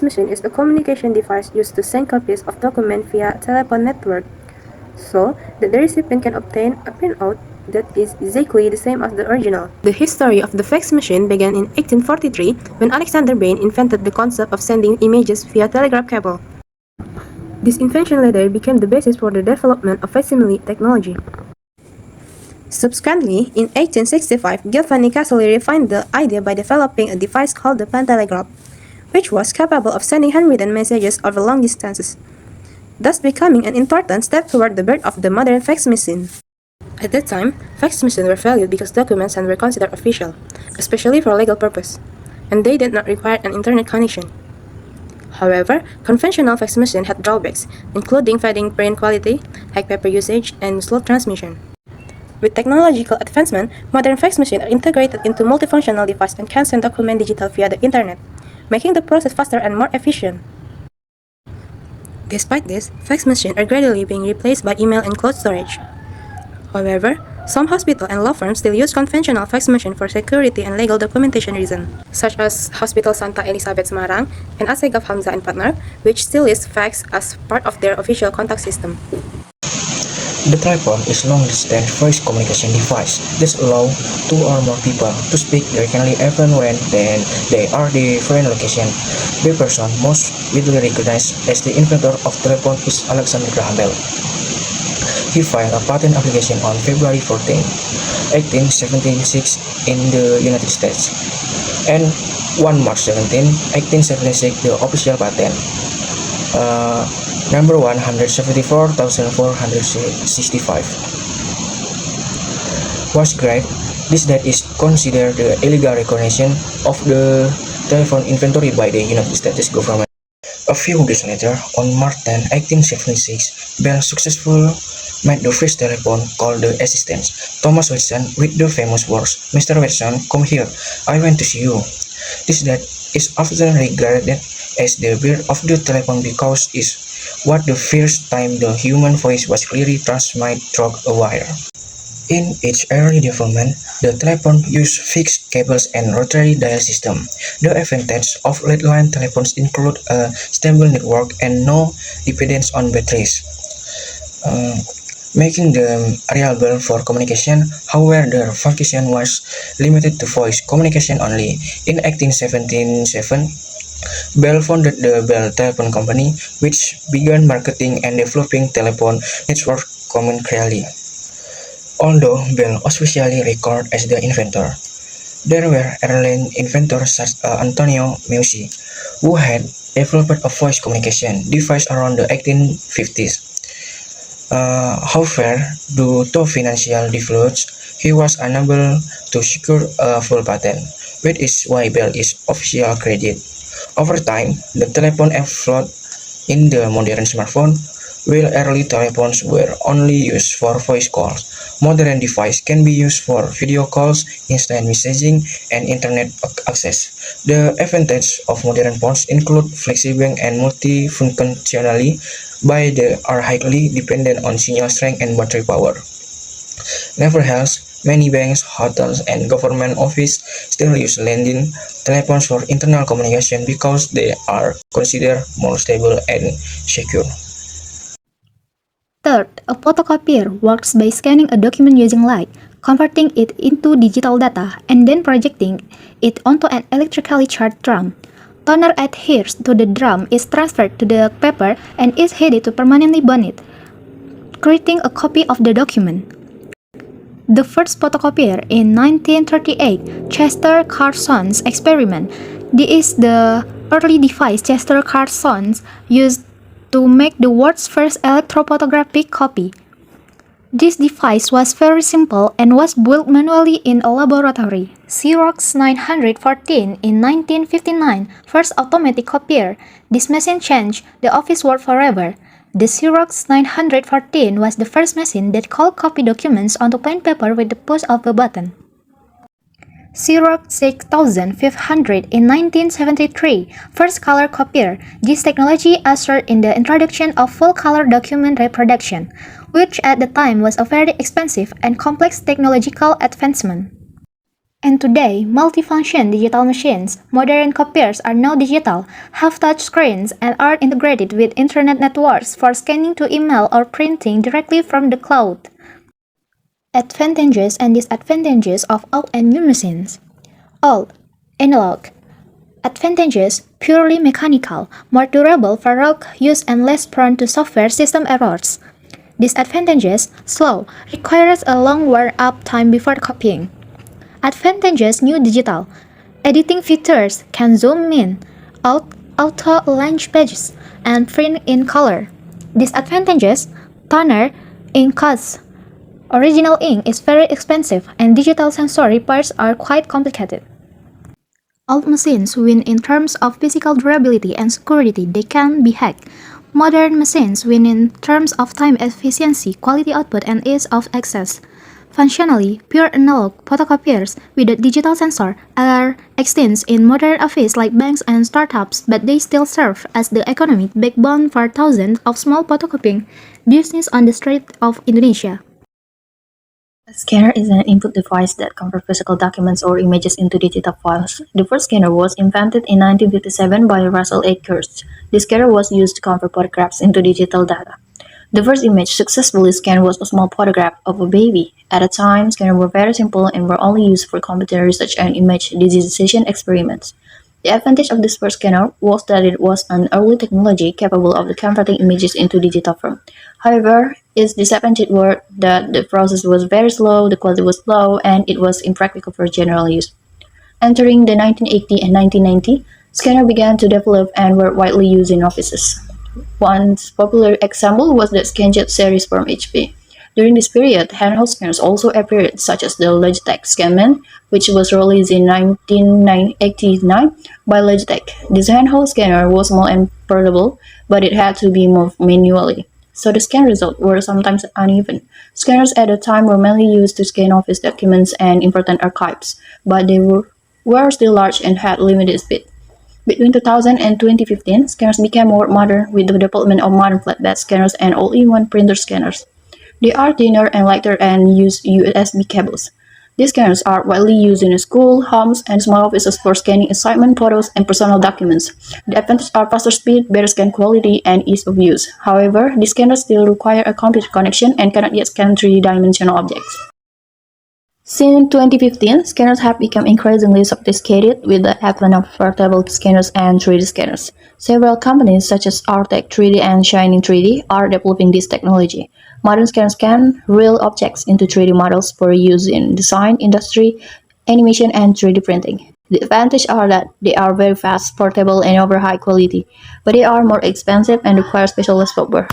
machine is a communication device used to send copies of documents via telephone network, so that the recipient can obtain a printout that is exactly the same as the original. The history of the fax machine began in 1843 when Alexander Bain invented the concept of sending images via telegraph cable. This invention later became the basis for the development of facsimile technology. Subsequently, in 1865, Jovanca refined the idea by developing a device called the pantelegraph, which was capable of sending handwritten messages over long distances, thus becoming an important step toward the birth of the modern fax machine. At that time, fax machines were valued because documents sent were considered official, especially for legal purpose, and they did not require an internet connection. However, conventional fax machines had drawbacks, including fading print quality, high paper usage, and slow transmission. With technological advancement, modern fax machines are integrated into multifunctional devices and can send documents digital via the internet, making the process faster and more efficient. Despite this, fax machines are gradually being replaced by email and cloud storage. However, some hospitals and law firms still use conventional fax machines for security and legal documentation reasons, such as Hospital Santa Elizabeth Semarang and Assegaf Hamzah and Partner, which still use fax as part of their official contact system. The telephone is a long-distance voice communication device that allows two or more people to speak directly even when they are in different locations. The person most widely recognized as the inventor of telephone is Alexander Graham Bell. He filed a patent application on February 14, 1876 in the United States, and 1 March 17, 1876 the official patent, number 174,465, was granted. This date is considered the illegal recognition of the telephone inventory by the United States government. A few days later, on March 10, 1876, Bell successfully made the first telephone call the assistant, Thomas Watson, with the famous words, "Mr. Watson, come here, I want to see you." This date is often regarded as the birth of the telephone because it was the first time the human voice was clearly transmitted through a wire. In its early development, the telephone used fixed cables and rotary dial system. The advantages of lead-line telephones include a stable network and no dependence on batteries, making them reliable for communication. However, their function was limited to voice communication only. In 1877, Bell founded the Bell Telephone Company, which began marketing and developing telephone network commercially. Although Bell officially recorded as the inventor, there were early inventors such as Antonio Meucci, who had developed a voice communication device around the 1850s. However, due to financial difficulties, he was unable to secure a full patent, which is why Bell is officially credited. Over time, the telephone evolved in the modern smartphone. While early telephones were only used for voice calls, modern devices can be used for video calls, instant messaging, and internet access. The advantages of modern phones include flexible and multifunctionality, but they are highly dependent on signal strength and battery power. Nevertheless, many banks, hotels, and government offices still use landline telephones for internal communication because they are considered more stable and secure. Third, a photocopier works by scanning a document using light, converting it into digital data, and then projecting it onto an electrically charged drum. Toner adheres to the drum, is transferred to the paper, and is heated to permanently bond it, creating a copy of the document. The first photocopier in 1938, Chester Carson's experiment. This is the early device Chester Carson used to make the world's first electrophotographic copy. This device was very simple and was built manually in a laboratory. Xerox 914 in 1959, first automatic copier. This machine changed the office world forever. The Xerox 914 was the first machine that could copy documents onto plain paper with the push of a button. Xerox 6500 in 1973, first color copier. This technology ushered in the introduction of full-color document reproduction, which at the time was a very expensive and complex technological advancement. And today, multifunction digital machines, modern copiers are now digital, have touch screens, and are integrated with internet networks for scanning to email or printing directly from the cloud. Advantages and disadvantages of old and new machines. Old, analog. Advantages, purely mechanical, more durable for rough use and less prone to software system errors. Disadvantages, slow, requires a long wear-up time before copying. Advantages, new digital. Editing features can zoom in, auto-align pages, and print in color. Disadvantages, toner, ink costs. Original ink is very expensive and digital sensor repairs are quite complicated. Old machines win in terms of physical durability and security, they can be hacked. Modern machines win in terms of time efficiency, quality output, and ease of access. Functionally, pure analog photocopiers with a digital sensor are extinct in modern offices like banks and startups, but they still serve as the economic backbone for thousands of small photocopying businesses on the streets of Indonesia. A scanner is an input device that converts physical documents or images into digital files. The first scanner was invented in 1957 by Russell A. Kirsch. The scanner was used to convert photographs into digital data. The first image successfully scanned was a small photograph of a baby. At the time, scanners were very simple and were only used for computer research and image digitization experiments. The advantage of this first scanner was that it was an early technology capable of converting images into digital form. However, its disadvantage were that the process was very slow, the quality was low, and it was impractical for general use. Entering the 1980 and 1990, scanners began to develop and were widely used in offices. One popular example was the ScanJet series from HP. During this period, handheld scanners also appeared, such as the Logitech ScanMan, which was released in 1989 by Logitech. This handheld scanner was small and portable, but it had to be moved manually, so the scan results were sometimes uneven. Scanners at the time were mainly used to scan office documents and important archives, but they were still large and had limited speed. Between 2000 and 2015, scanners became more modern with the development of modern flatbed scanners and all-in-one printer scanners. They are thinner and lighter and use USB cables. These scanners are widely used in schools, homes, and small offices for scanning assignment photos and personal documents. The advantages are faster speed, better scan quality, and ease of use. However, these scanners still require a computer connection and cannot yet scan three-dimensional objects. Since 2015, scanners have become increasingly sophisticated with the advent of portable scanners and 3D scanners. Several companies such as Artec 3D and Shining 3D are developing this technology. Modern scanners scan real objects into 3D models for use in design, industry, animation, and 3D printing. The advantages are that they are very fast, portable, and over high quality, but they are more expensive and require specialized software.